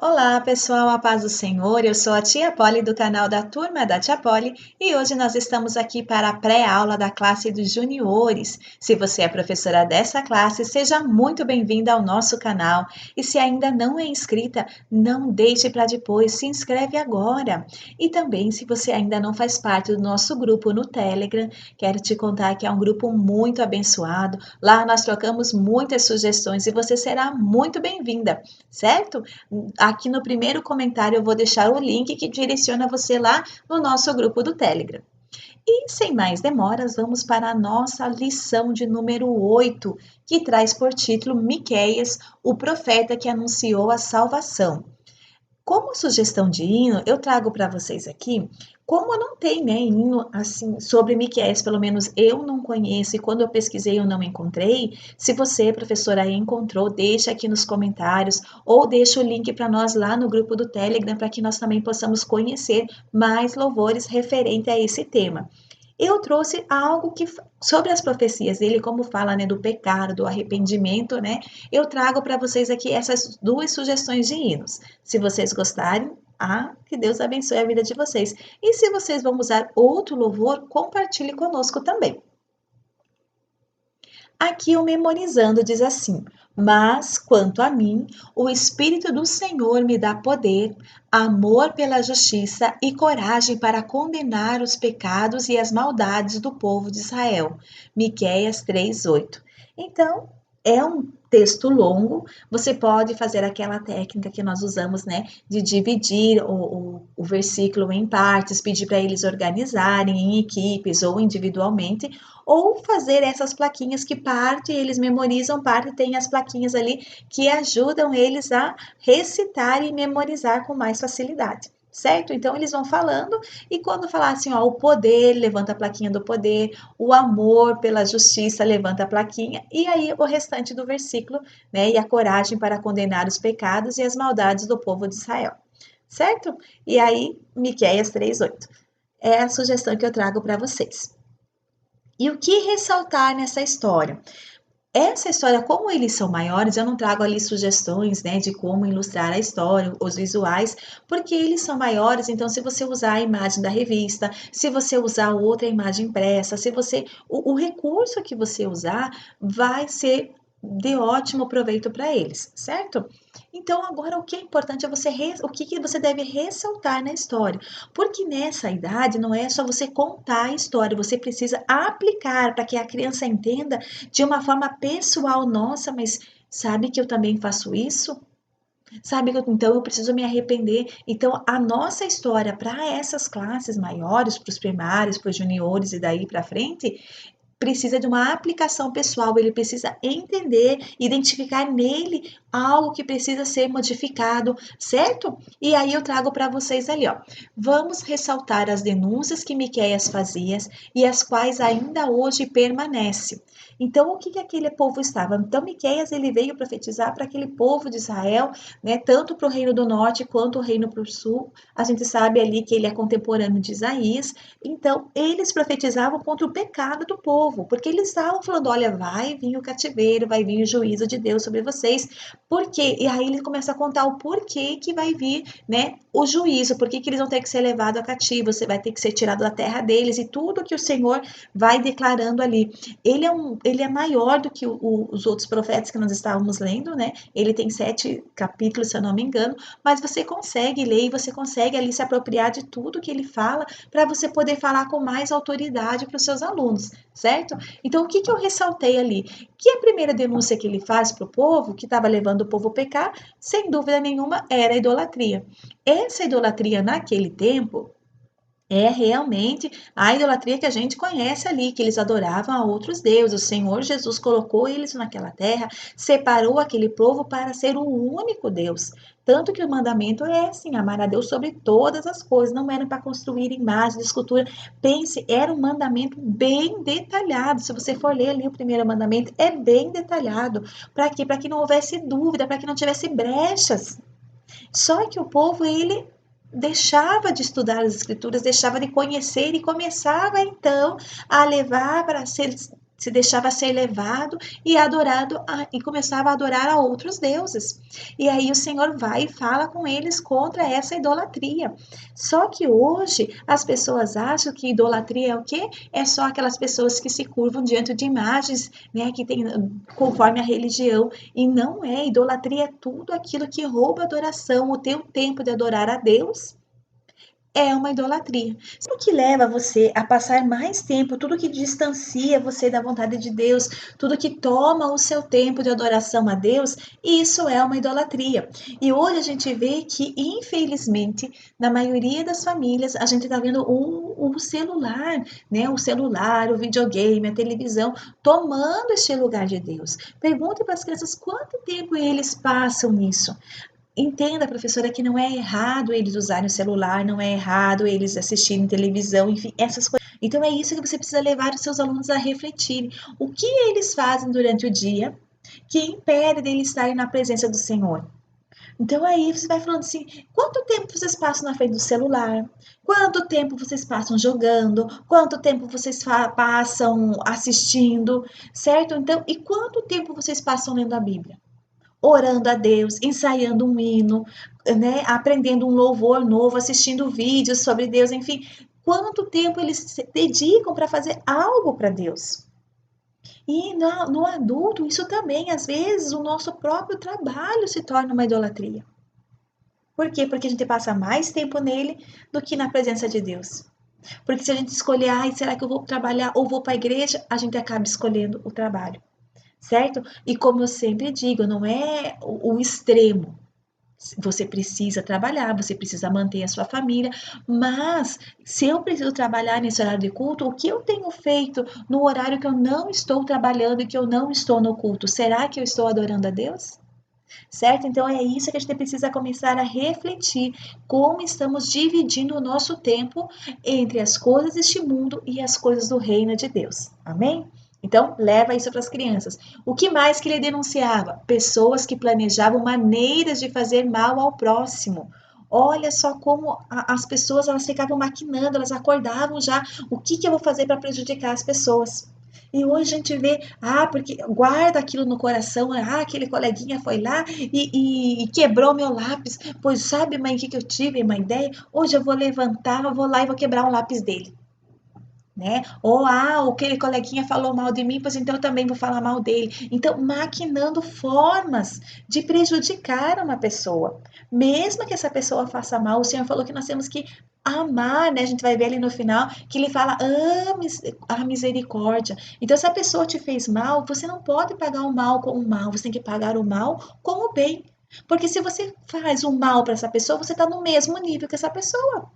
Olá, pessoal, a paz do Senhor. Eu sou a tia Polly do canal da Turma da Tia Polly e hoje nós estamos aqui para a pré-aula da classe dos juniores. Se você é professora dessa classe, seja muito bem-vinda ao nosso canal. E se ainda não é inscrita, não deixe para depois, se inscreve agora. E também, se você ainda não faz parte do nosso grupo no Telegram, quero te contar que é um grupo muito abençoado. Lá nós trocamos muitas sugestões e você será muito bem-vinda, certo? Aqui no primeiro comentário eu vou deixar o link que direciona você lá no nosso grupo do Telegram. E sem mais demoras, vamos para a nossa lição de número 8, que traz por título Miqueias, o profeta que anunciou a salvação. Como sugestão de hino, eu trago para vocês aqui, como não tem, né, hino assim sobre Miqueias, pelo menos eu não conheço e quando eu pesquisei eu não encontrei. Se você, professora, aí encontrou, deixa aqui nos comentários ou deixa o link para nós lá no grupo do Telegram para que nós também possamos conhecer mais louvores referente a esse tema. Eu trouxe algo que sobre as profecias dele, como fala, né, do pecado, do arrependimento, né? Eu trago para vocês aqui essas duas sugestões de hinos. Se vocês gostarem, que Deus abençoe a vida de vocês. E se vocês vão usar outro louvor, compartilhe conosco também. Aqui o Memorizando diz assim: Mas quanto a mim, o Espírito do Senhor me dá poder, amor pela justiça e coragem para condenar os pecados e as maldades do povo de Israel. Miqueias 3:8. Então, é um texto longo, você pode fazer aquela técnica que nós usamos, né, de dividir o versículo em partes, pedir para eles organizarem em equipes ou individualmente, ou fazer essas plaquinhas que parte eles memorizam, parte tem as plaquinhas ali que ajudam eles a recitar e memorizar com mais facilidade. Certo? Então eles vão falando e quando falar assim, ó, o poder, levanta a plaquinha do poder, o amor pela justiça, levanta a plaquinha, e aí o restante do versículo, né? E a coragem para condenar os pecados e as maldades do povo de Israel. Certo? E aí, Miqueias 3:8. É a sugestão que eu trago para vocês. E o que ressaltar nessa história? Essa história, como eles são maiores, eu não trago ali sugestões, né, de como ilustrar a história, os visuais, porque eles são maiores, então se você usar a imagem da revista, se você usar outra imagem impressa, se você o recurso que você usar vai ser de ótimo proveito para eles, certo? Então agora o que é importante é o que você deve ressaltar na história, porque nessa idade não é só você contar a história, você precisa aplicar para que a criança entenda de uma forma pessoal. Nossa, mas sabe que eu também faço isso? Sabe que então eu preciso me arrepender. Então, a nossa história para essas classes maiores, para os primários, para os juniores e daí para frente, precisa de uma aplicação pessoal, ele precisa entender, identificar nele algo que precisa ser modificado, certo? E aí eu trago para vocês ali, ó. Vamos ressaltar as denúncias que Miqueias fazia e as quais ainda hoje permanecem. Então, o que aquele povo estava? Então, Miqueias ele veio profetizar para aquele povo de Israel, né? Tanto para o reino do norte quanto o reino para o sul. A gente sabe ali que ele é contemporâneo de Isaías. Então, eles profetizavam contra o pecado do povo, porque eles estavam falando: olha, vai vir o cativeiro, vai vir o juízo de Deus sobre vocês. Por quê? E aí ele começa a contar o porquê que vai vir, né, o juízo, por que eles vão ter que ser levados a cativo, você vai ter que ser tirado da terra deles e tudo que o Senhor vai declarando ali. Ele é maior do que os outros profetas que nós estávamos lendo, né? Ele tem 7 capítulos, se eu não me engano, mas você consegue ler e você consegue ali se apropriar de tudo que ele fala para você poder falar com mais autoridade para os seus alunos, certo? Então, o que eu ressaltei ali? Que a primeira denúncia que ele faz para o povo, que estava levando o povo a pecar, sem dúvida nenhuma, era a idolatria. Essa idolatria naquele tempo é realmente a idolatria que a gente conhece ali, que eles adoravam a outros deuses. O Senhor Jesus colocou eles naquela terra, separou aquele povo para ser o único Deus. Tanto que o mandamento é assim, amar a Deus sobre todas as coisas, não era para construir imagens de escultura. Pense, era um mandamento bem detalhado. Se você for ler ali o primeiro mandamento, é bem detalhado. Para quê? Para que não houvesse dúvida, para que não tivesse brechas. Só que o povo, ele deixava de estudar as escrituras, deixava de conhecer e começava então a levar para ser se deixava ser levado e adorado e começava a adorar a outros deuses. E aí o Senhor vai e fala com eles contra essa idolatria. Só que hoje as pessoas acham que idolatria é o quê? É só aquelas pessoas que se curvam diante de imagens, né, que tem conforme a religião. E não é, idolatria é tudo aquilo que rouba a adoração, o teu tempo de adorar a Deus é uma idolatria. Tudo que leva você a passar mais tempo, tudo que distancia você da vontade de Deus, tudo que toma o seu tempo de adoração a Deus, isso é uma idolatria. E hoje a gente vê que, infelizmente, na maioria das famílias, a gente está vendo o celular, né? O celular, o videogame, a televisão, tomando este lugar de Deus. Pergunte para as crianças quanto tempo eles passam nisso. Entenda, professora, que não é errado eles usarem o celular, não é errado eles assistirem televisão, enfim, essas coisas. Então é isso que você precisa levar os seus alunos a refletirem. O que eles fazem durante o dia que impede deles estarem na presença do Senhor? Então aí você vai falando assim, quanto tempo vocês passam na frente do celular? Quanto tempo vocês passam jogando? Quanto tempo vocês passam assistindo? Certo? Então, e quanto tempo vocês passam lendo a Bíblia? Orando a Deus, ensaiando um hino, né, aprendendo um louvor novo, assistindo vídeos sobre Deus, enfim, quanto tempo eles se dedicam para fazer algo para Deus. E no adulto, isso também, às vezes, o nosso próprio trabalho se torna uma idolatria. Por quê? Porque a gente passa mais tempo nele do que na presença de Deus. Porque se a gente escolher, ai, será que eu vou trabalhar ou vou para a igreja, a gente acaba escolhendo o trabalho. Certo? E como eu sempre digo, não é o extremo. Você precisa trabalhar, você precisa manter a sua família, mas se eu preciso trabalhar nesse horário de culto, o que eu tenho feito no horário que eu não estou trabalhando e que eu não estou no culto? Será que eu estou adorando a Deus? Certo? Então é isso que a gente precisa começar a refletir, como estamos dividindo o nosso tempo entre as coisas deste mundo e as coisas do reino de Deus. Amém? Então, leva isso para as crianças. O que mais que ele denunciava? Pessoas que planejavam maneiras de fazer mal ao próximo. Olha só como as pessoas elas ficavam maquinando, elas acordavam já o que eu vou fazer para prejudicar as pessoas. E hoje a gente vê, porque guarda aquilo no coração, aquele coleguinha foi lá e quebrou meu lápis. Pois sabe, mãe, o que eu tive uma ideia? Hoje eu vou levantar, eu vou lá e vou quebrar um lápis dele. Né? Ou aquele coleguinha falou mal de mim, pois então eu também vou falar mal dele. Então, maquinando formas de prejudicar uma pessoa. Mesmo que essa pessoa faça mal, o Senhor falou que nós temos que amar, né? A gente vai ver ali no final que ele fala, ame a misericórdia. Então, se a pessoa te fez mal, você não pode pagar o mal com o mal, você tem que pagar o mal com o bem. Porque se você faz o mal para essa pessoa, você está no mesmo nível que essa pessoa.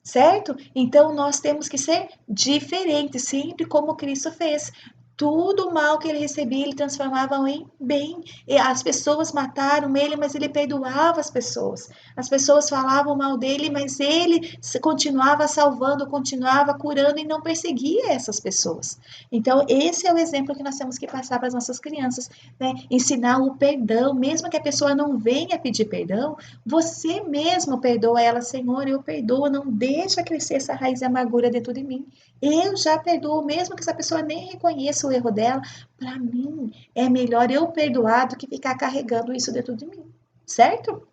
Certo? Então nós temos que ser diferentes, sempre como Cristo fez. Tudo o mal que ele recebia, ele transformava em bem. E as pessoas mataram ele, mas ele perdoava as pessoas. As pessoas falavam mal dele, mas ele continuava salvando, continuava curando e não perseguia essas pessoas. Então, esse é o exemplo que nós temos que passar para as nossas crianças, né? Ensinar o perdão, mesmo que a pessoa não venha pedir perdão, você mesmo perdoa ela, Senhor, eu perdoo, não deixa crescer essa raiz de amargura dentro de mim. Eu já perdoo, mesmo que essa pessoa nem reconheça o erro dela. Para mim, é melhor eu perdoar do que ficar carregando isso dentro de mim, certo?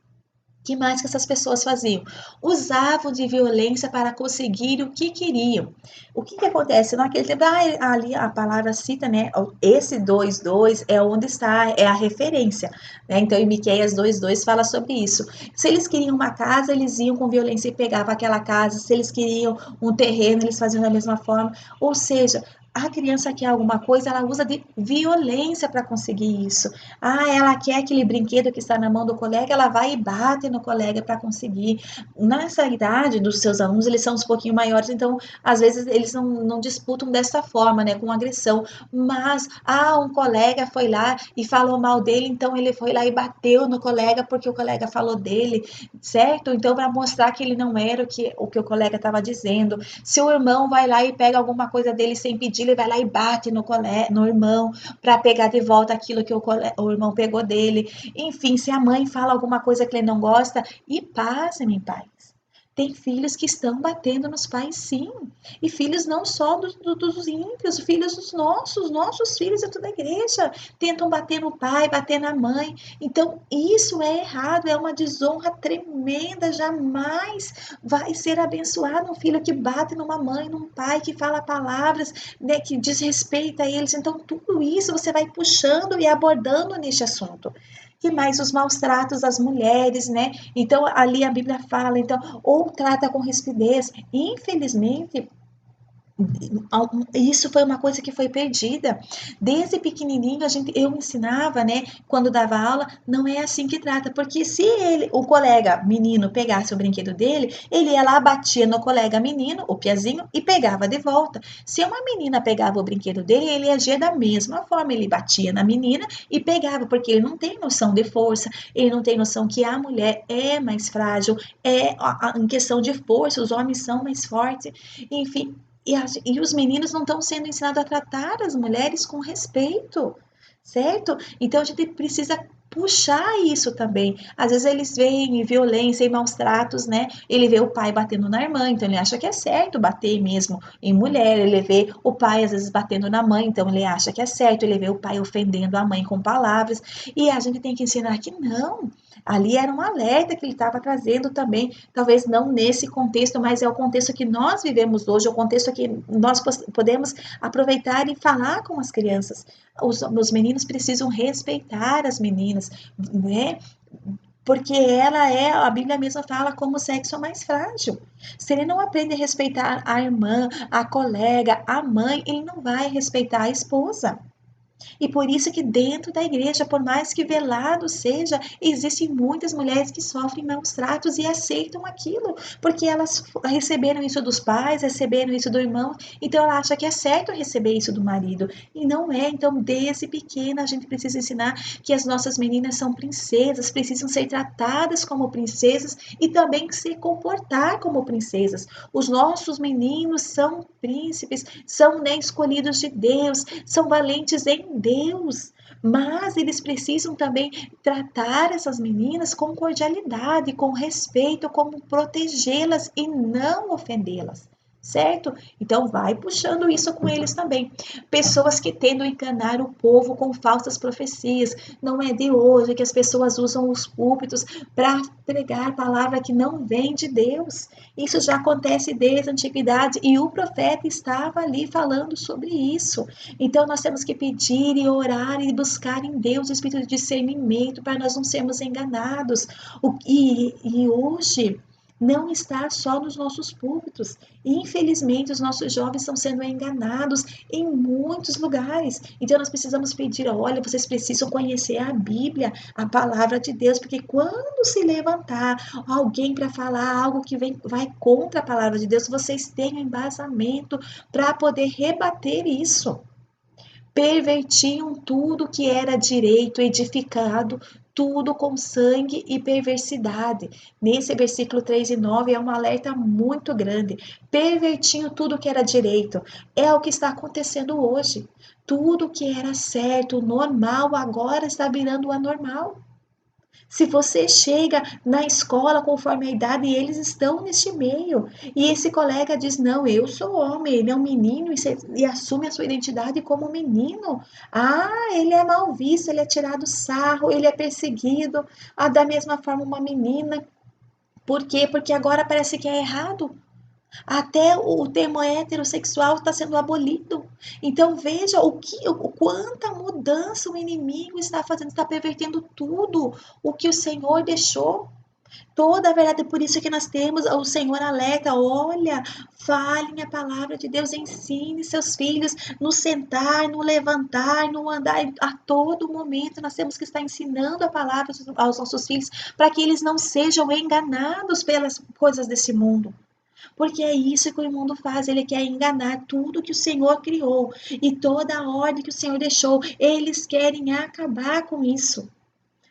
Que mais que essas pessoas faziam? Usavam de violência para conseguir o que queriam. O que acontece? Naquele tempo, ali a palavra cita, né? Esse 2:2 é onde está, é a referência. Né? Então, em Miqueias 2:2 fala sobre isso. Se eles queriam uma casa, eles iam com violência e pegavam aquela casa. Se eles queriam um terreno, eles faziam da mesma forma. Ou seja, a criança quer alguma coisa, ela usa de violência para conseguir isso. Ela quer aquele brinquedo que está na mão do colega, ela vai e bate no colega para conseguir. Nessa idade dos seus alunos, eles são um pouquinho maiores, então às vezes eles não disputam dessa forma, né, com agressão. Mas, um colega foi lá e falou mal dele, então ele foi lá e bateu no colega porque o colega falou dele, certo? Então, para mostrar que ele não era o que o colega estava dizendo. Se o irmão vai lá e pega alguma coisa dele sem pedir, ele vai lá e bate no irmão para pegar de volta aquilo que o irmão pegou dele. Enfim, se a mãe fala alguma coisa que ele não gosta, e passem em paz. Tem filhos que estão batendo nos pais, sim. E filhos não só dos ímpios, filhos dos nossos filhos dentro da igreja. Tentam bater no pai, bater na mãe. Então, isso é errado, é uma desonra tremenda. Jamais vai ser abençoado um filho que bate numa mãe, num pai, que fala palavras, né, que desrespeita eles. Então, tudo isso você vai puxando e abordando neste assunto. Que mais os maus tratos às mulheres, né? Então, ali a Bíblia fala, então, ou trata com rispidez. Infelizmente, isso foi uma coisa que foi perdida. Desde pequenininho eu ensinava, né, quando dava aula, não é assim que trata, porque se o colega menino pegasse o brinquedo dele, ele ia lá, batia no colega menino, o piazinho, e pegava de volta. Se uma menina pegava o brinquedo dele, ele agia da mesma forma, ele batia na menina e pegava, porque ele não tem noção de força, ele não tem noção que a mulher é mais frágil, em questão de força, os homens são mais fortes, enfim. E os meninos não estão sendo ensinados a tratar as mulheres com respeito, certo? Então a gente precisa puxar isso também. Às vezes eles veem violência e maus tratos, né? Ele vê o pai batendo na irmã, então ele acha que é certo bater mesmo em mulher. Ele vê o pai às vezes batendo na mãe, então ele acha que é certo. Ele vê o pai ofendendo a mãe com palavras. E a gente tem que ensinar que não. Ali era um alerta que ele estava trazendo também, talvez não nesse contexto, mas é o contexto que nós vivemos hoje, é o contexto que nós podemos aproveitar e falar com as crianças. Os meninos precisam respeitar as meninas, né? Porque a Bíblia mesma fala como o sexo mais frágil. Se ele não aprende a respeitar a irmã, a colega, a mãe, ele não vai respeitar a esposa. E por isso que dentro da igreja, por mais que velado seja, existem muitas mulheres que sofrem maus tratos e aceitam aquilo, porque elas receberam isso dos pais, receberam isso do irmão, então ela acha que é certo receber isso do marido. E não é, então desde pequena a gente precisa ensinar que as nossas meninas são princesas, precisam ser tratadas como princesas e também se comportar como princesas. Os nossos meninos são príncipes, são, né, escolhidos de Deus, são valentes em Deus, mas eles precisam também tratar essas meninas com cordialidade, com respeito, como protegê-las e não ofendê-las, certo? Então vai puxando isso com eles também. Pessoas que tentam enganar o povo com falsas profecias. Não é de hoje que as pessoas usam os púlpitos para pregar palavra que não vem de Deus. Isso já acontece desde a antiguidade e o profeta estava ali falando sobre isso. Então nós temos que pedir e orar e buscar em Deus o espírito de discernimento para nós não sermos enganados. E hoje não está só nos nossos púlpitos. Infelizmente, os nossos jovens estão sendo enganados em muitos lugares. Então, nós precisamos pedir: olha, vocês precisam conhecer a Bíblia, a palavra de Deus, porque quando se levantar alguém para falar algo que vai contra a palavra de Deus, vocês tenham embasamento para poder rebater isso. Pervertiam tudo que era direito, edificado, tudo com sangue e perversidade. Nesse versículo 3 e 9 é um alerta muito grande. Pervertiam tudo que era direito. É o que está acontecendo hoje. Tudo que era certo, normal, agora está virando anormal. Se você chega na escola conforme a idade, eles estão neste meio. E esse colega diz: não, eu sou homem, ele é um menino, e assume a sua identidade como menino. Ah, ele é mal visto, ele é tirado sarro, ele é perseguido. Ah, da mesma forma, uma menina. Por quê? Porque agora parece que é errado. Até o termo heterossexual está sendo abolido. Então veja quanta mudança o inimigo está fazendo, está pervertendo tudo o que o Senhor deixou. Toda a verdade, por isso que nós temos o Senhor alerta: olha, falem a palavra de Deus, ensine seus filhos no sentar, no levantar, no andar, a todo momento nós temos que estar ensinando a palavra aos nossos filhos para que eles não sejam enganados pelas coisas desse mundo. Porque é isso que o mundo faz, ele quer enganar tudo que o Senhor criou e toda a ordem que o Senhor deixou. Eles querem acabar com isso,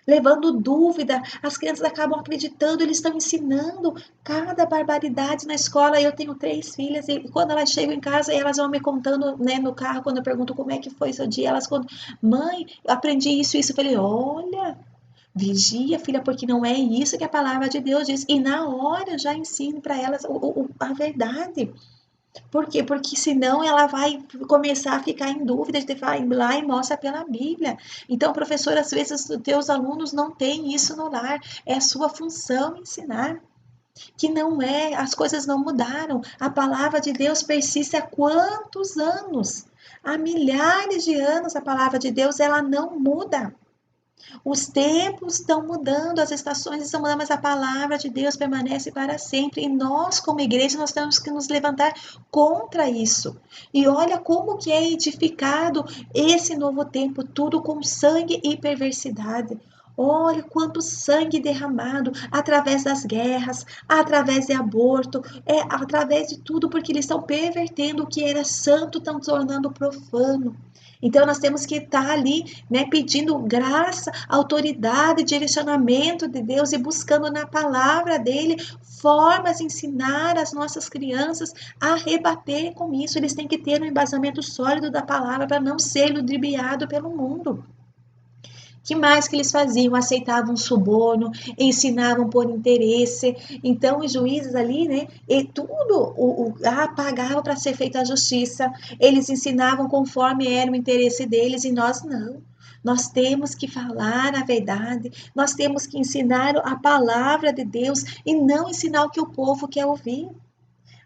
levando dúvida. As crianças acabam acreditando, eles estão ensinando cada barbaridade na escola. Eu tenho 3 filhas e quando elas chegam em casa, elas vão me contando, né, no carro, quando eu pergunto como é que foi seu dia, elas contam: mãe, eu aprendi isso, isso. Eu falei: olha, Vigia, filha, porque não é isso que a palavra de Deus diz. E na hora eu já ensino para elas a verdade. Por quê? Porque senão ela vai começar a ficar em dúvida de vai lá e mostra pela Bíblia. Então, professor, às vezes os teus alunos não têm isso no lar. É a sua função ensinar. Que não é, as coisas não mudaram. A palavra de Deus persiste há quantos anos? Há milhares de anos a palavra de Deus, ela não muda. Os tempos estão mudando, as estações estão mudando, mas a palavra de Deus permanece para sempre. E nós, como igreja, nós temos que nos levantar contra isso. E olha como que é edificado esse novo tempo, tudo com sangue e perversidade. Olha quanto sangue derramado através das guerras, através de aborto, através de tudo, porque eles estão pervertendo o que era santo, estão tornando profano. Então, nós temos que estar ali, né, pedindo graça, autoridade, direcionamento de Deus e buscando na palavra dele formas de ensinar as nossas crianças a rebater com isso. Eles têm que ter um embasamento sólido da palavra para não ser ludibriado pelo mundo. Que mais que eles faziam? Aceitavam suborno, ensinavam por interesse. Então, os juízes ali, né, e tudo pagavam para ser feita a justiça. Eles ensinavam conforme era o interesse deles e nós não. Nós temos que falar a verdade, nós temos que ensinar a palavra de Deus e não ensinar o que o povo quer ouvir.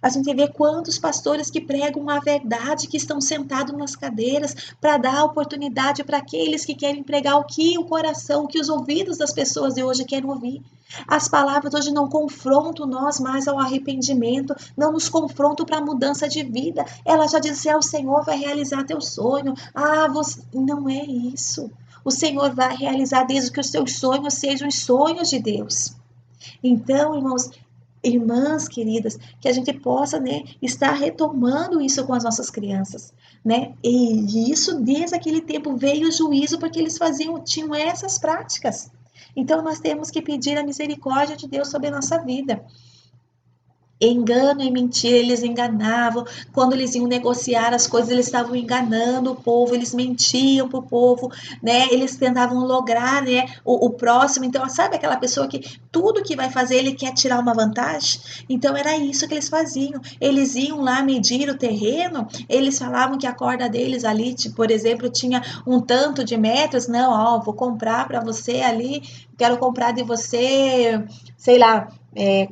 A gente vê quantos pastores que pregam a verdade, que estão sentados nas cadeiras para dar oportunidade para aqueles que querem pregar o que o coração, o que os ouvidos das pessoas de hoje querem ouvir. As palavras hoje não confrontam nós mais ao arrependimento, não nos confrontam para a mudança de vida. Ela já diz assim, o Senhor vai realizar teu sonho. Você... Não é isso. O Senhor vai realizar desde que os seus sonhos sejam os sonhos de Deus. Então, irmãos, irmãs queridas, que a gente possa, né, estar retomando isso com as nossas crianças, né? E isso desde aquele tempo veio o juízo porque eles tinham essas práticas. Então nós temos que pedir a misericórdia de Deus sobre a nossa vida. Engano e mentira, eles enganavam. Quando eles iam negociar as coisas, eles estavam enganando o povo, eles mentiam para o povo, né? Eles tentavam lograr, né, o próximo. Então, sabe aquela pessoa que tudo que vai fazer, ele quer tirar uma vantagem? Então, era isso que eles faziam. Eles iam lá medir o terreno, eles falavam que a corda deles ali, por exemplo, tinha um tanto de metros. Não, ó, vou comprar para você ali, quero comprar de você, sei lá,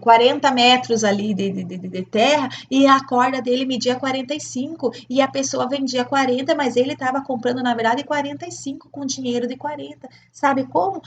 40 metros ali de terra e a corda dele media 45 e a pessoa vendia 40, mas ele estava comprando, na verdade, 45 com dinheiro de 40. Sabe como?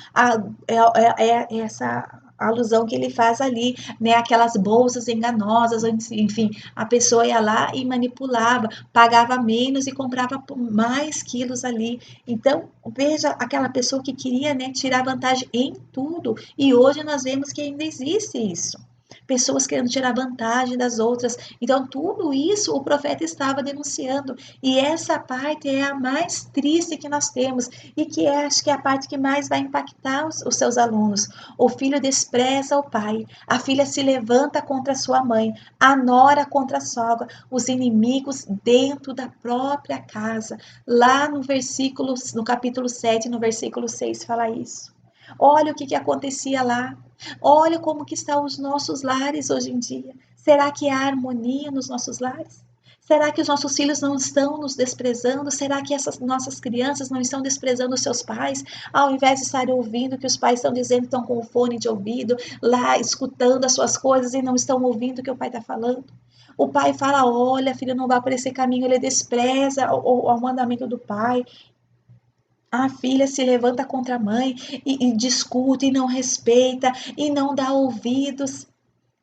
Essa alusão que ele faz ali, né? Aquelas bolsas enganosas, enfim, a pessoa ia lá e manipulava, pagava menos e comprava mais quilos ali. Então, veja aquela pessoa que queria, né, tirar vantagem em tudo. E hoje nós vemos que ainda existe isso. Pessoas querendo tirar vantagem das outras. Então, tudo isso o profeta estava denunciando. E essa parte é a mais triste que nós temos. E que acho que é a parte que mais vai impactar os seus alunos. O filho despreza o pai. A filha se levanta contra sua mãe. A nora contra a sogra. Os inimigos dentro da própria casa. Lá no capítulo 7, no versículo 6, fala isso. Olha o que acontecia lá. Olha como que estão os nossos lares hoje em dia. Será que há harmonia nos nossos lares? Será que os nossos filhos não estão nos desprezando? Será que essas nossas crianças não estão desprezando os seus pais? Ao invés de estarem ouvindo o que os pais estão dizendo, estão com o fone de ouvido, lá escutando as suas coisas e não estão ouvindo o que o pai está falando? O pai fala, olha, filho, não vá por esse caminho, ele despreza o mandamento do pai. A filha se levanta contra a mãe e discute e não respeita e não dá ouvidos.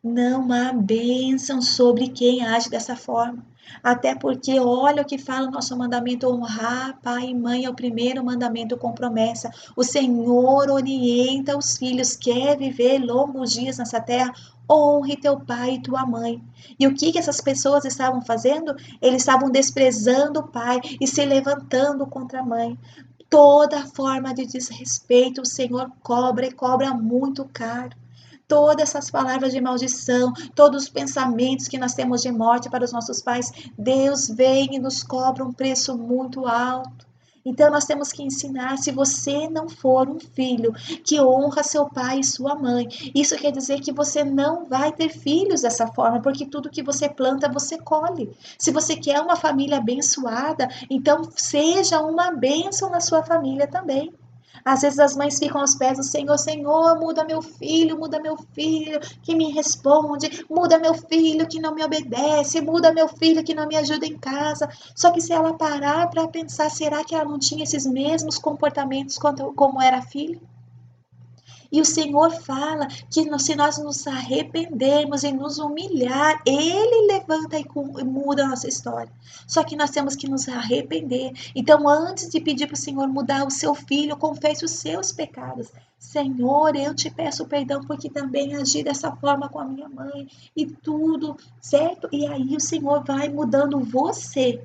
Não há bênção sobre quem age dessa forma. Até porque, olha o que fala o nosso mandamento: honrar pai e mãe é o primeiro mandamento com promessa. O Senhor orienta os filhos, quer viver longos dias nessa terra, honre teu pai e tua mãe. E o que essas pessoas estavam fazendo? Eles estavam desprezando o pai e se levantando contra a mãe. Toda forma de desrespeito o Senhor cobra e cobra muito caro. Todas essas palavras de maldição, todos os pensamentos que nós temos de morte para os nossos pais, Deus vem e nos cobra um preço muito alto. Então nós temos que ensinar, se você não for um filho que honra seu pai e sua mãe, isso quer dizer que você não vai ter filhos dessa forma, porque tudo que você planta, você colhe. Se você quer uma família abençoada, então seja uma bênção na sua família também. Às vezes as mães ficam aos pés do Senhor, Senhor, muda meu filho que me responde, muda meu filho que não me obedece, muda meu filho que não me ajuda em casa. Só que se ela parar para pensar, será que ela não tinha esses mesmos comportamentos como era filho? E o Senhor fala que se nós nos arrependermos e nos humilhar, Ele levanta e muda a nossa história. Só que nós temos que nos arrepender. Então, antes de pedir para o Senhor mudar o seu filho, confesse os seus pecados. Senhor, eu te peço perdão porque também agi dessa forma com a minha mãe e tudo, certo? E aí o Senhor vai mudando você.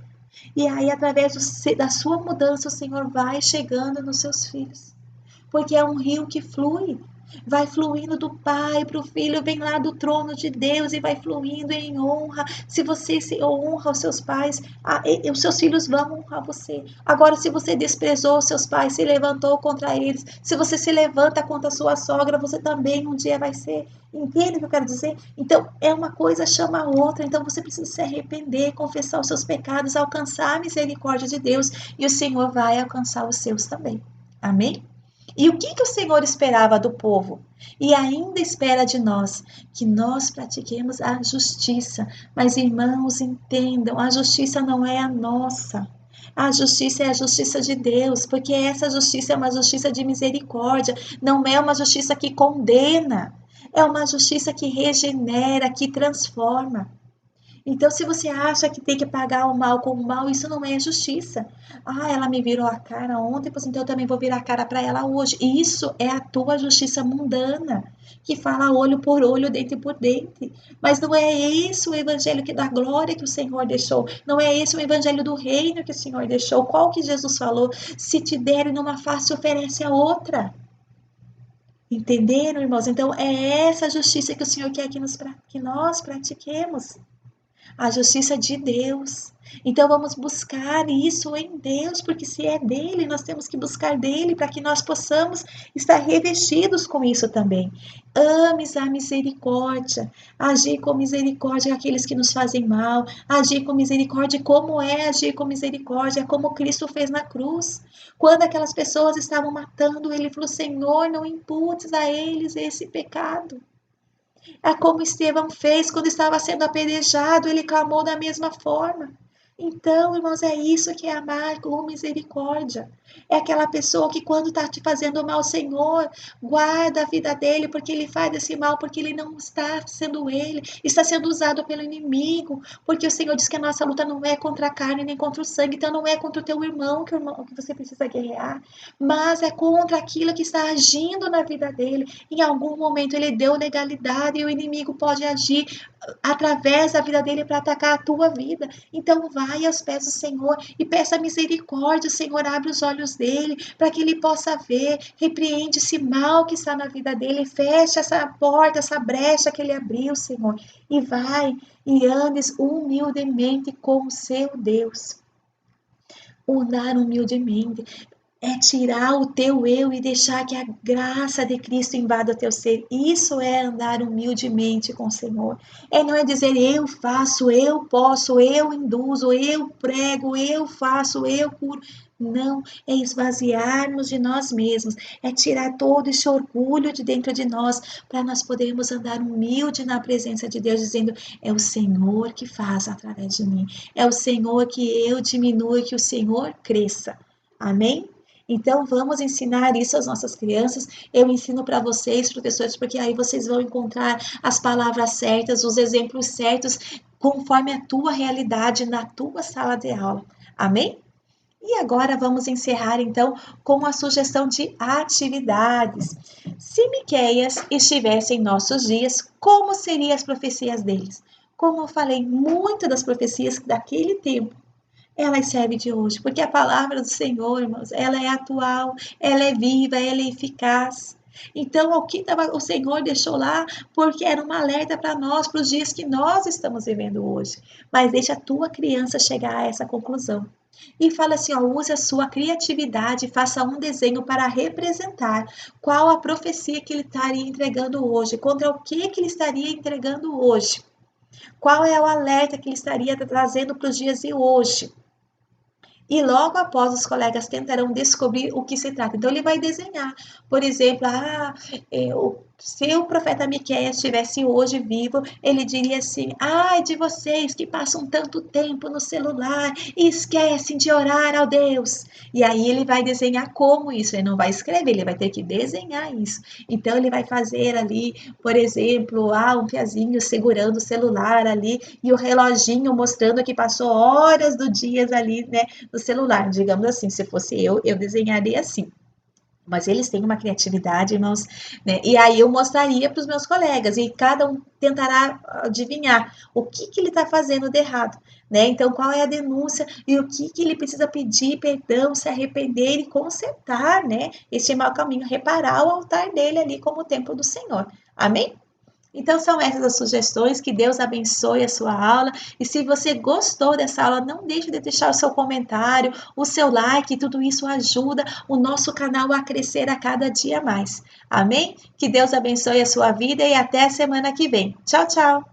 E aí, através da sua mudança, o Senhor vai chegando nos seus filhos, porque é um rio que flui, vai fluindo do pai para o filho, vem lá do trono de Deus e vai fluindo em honra. Se você se honra os seus pais, os seus filhos vão honrar você. Agora, se você desprezou os seus pais, se levantou contra eles, se você se levanta contra a sua sogra, você também um dia vai ser. Entende o que eu quero dizer? Então, é uma coisa chama a outra. Então, você precisa se arrepender, confessar os seus pecados, alcançar a misericórdia de Deus, e o Senhor vai alcançar os seus também. Amém? E o que o Senhor esperava do povo? E ainda espera de nós, que nós pratiquemos a justiça. Mas, irmãos, entendam, a justiça não é a nossa. A justiça é a justiça de Deus, porque essa justiça é uma justiça de misericórdia, não é uma justiça que condena, é uma justiça que regenera, que transforma. Então, se você acha que tem que pagar o mal com o mal, isso não é justiça. Ah, ela me virou a cara ontem, pois então eu também vou virar a cara para ela hoje. Isso é a tua justiça mundana, que fala olho por olho, dente por dente. Mas não é esse o evangelho da glória que o Senhor deixou. Não é esse o evangelho do reino que o Senhor deixou. Qual que Jesus falou? Se te derem numa face, oferece a outra. Entenderam, irmãos? Então, é essa justiça que o Senhor quer que nós pratiquemos, a justiça de Deus. Então vamos buscar isso em Deus, porque se é dele, nós temos que buscar dele para que nós possamos estar revestidos com isso também. Ames a misericórdia, agir com misericórdia aqueles que nos fazem mal, agir com misericórdia. Como é agir com misericórdia? Como Cristo fez na cruz. Quando aquelas pessoas estavam matando, ele falou: Senhor, não imputes a eles esse pecado. É como Estevão fez quando estava sendo apedrejado, ele clamou da mesma forma. Então, irmãos, é isso que é amar com misericórdia. É aquela pessoa que quando está te fazendo mal, Senhor, guarda a vida dele, porque ele faz esse mal, porque ele não está sendo ele, está sendo usado pelo inimigo, porque o Senhor diz que a nossa luta não é contra a carne nem contra o sangue, então não é contra o teu irmão que você precisa guerrear, mas é contra aquilo que está agindo na vida dele. Em algum momento ele deu legalidade e o inimigo pode agir através da vida dele para atacar a tua vida. Então vai aos pés do Senhor e peça misericórdia. O Senhor abre os olhos dele para que ele possa ver, repreende esse mal que está na vida dele, fecha essa porta, essa brecha que ele abriu, Senhor, e vai e andes humildemente com o seu Deus. Andar humildemente é tirar o teu eu e deixar que a graça de Cristo invada o teu ser. Isso é andar humildemente com o Senhor. Não é dizer eu faço, eu posso, eu induzo, eu prego, eu faço, eu curo. Não, é esvaziarmos de nós mesmos, é tirar todo esse orgulho de dentro de nós, para nós podermos andar humilde na presença de Deus, dizendo: é o Senhor que faz através de mim, é o Senhor que eu diminua e que o Senhor cresça. Amém? Então, vamos ensinar isso às nossas crianças. Eu ensino para vocês, professores, porque aí vocês vão encontrar as palavras certas, os exemplos certos, conforme a tua realidade na tua sala de aula. Amém? E agora vamos encerrar, então, com a sugestão de atividades. Se Miqueias estivesse em nossos dias, como seriam as profecias deles? Como eu falei, muitas das profecias daquele tempo, elas servem de hoje, porque a palavra do Senhor, irmãos, ela é atual, ela é viva, ela é eficaz. Então, o que o Senhor deixou lá, porque era um alerta para nós, para os dias que nós estamos vivendo hoje. Mas deixa a tua criança chegar a essa conclusão. E fala assim, ó, use a sua criatividade, faça um desenho para representar qual a profecia que ele estaria entregando hoje, contra o que ele estaria entregando hoje. Qual é o alerta que ele estaria trazendo para os dias de hoje? E logo após os colegas tentarão descobrir o que se trata. Então ele vai desenhar, por exemplo, se o profeta Miqueias estivesse hoje vivo, ele diria assim: ai de vocês que passam tanto tempo no celular e esquecem de orar ao Deus. E aí ele vai desenhar como isso, ele não vai escrever, ele vai ter que desenhar isso. Então ele vai fazer ali, por exemplo, um piazinho segurando o celular ali e o reloginho mostrando que passou horas do dia ali, né, no celular, digamos assim, se fosse eu desenharia assim. Mas eles têm uma criatividade, irmãos, né? E aí eu mostraria para os meus colegas e cada um tentará adivinhar o que ele está fazendo de errado, né? Então, qual é a denúncia e o que ele precisa pedir perdão, se arrepender e consertar, né? Este mau caminho, reparar o altar dele ali como o templo do Senhor. Amém? Então, são essas as sugestões. Que Deus abençoe a sua aula. E se você gostou dessa aula, não deixe de deixar o seu comentário, o seu like. Tudo isso ajuda o nosso canal a crescer a cada dia mais. Amém? Que Deus abençoe a sua vida e até a semana que vem. Tchau, tchau!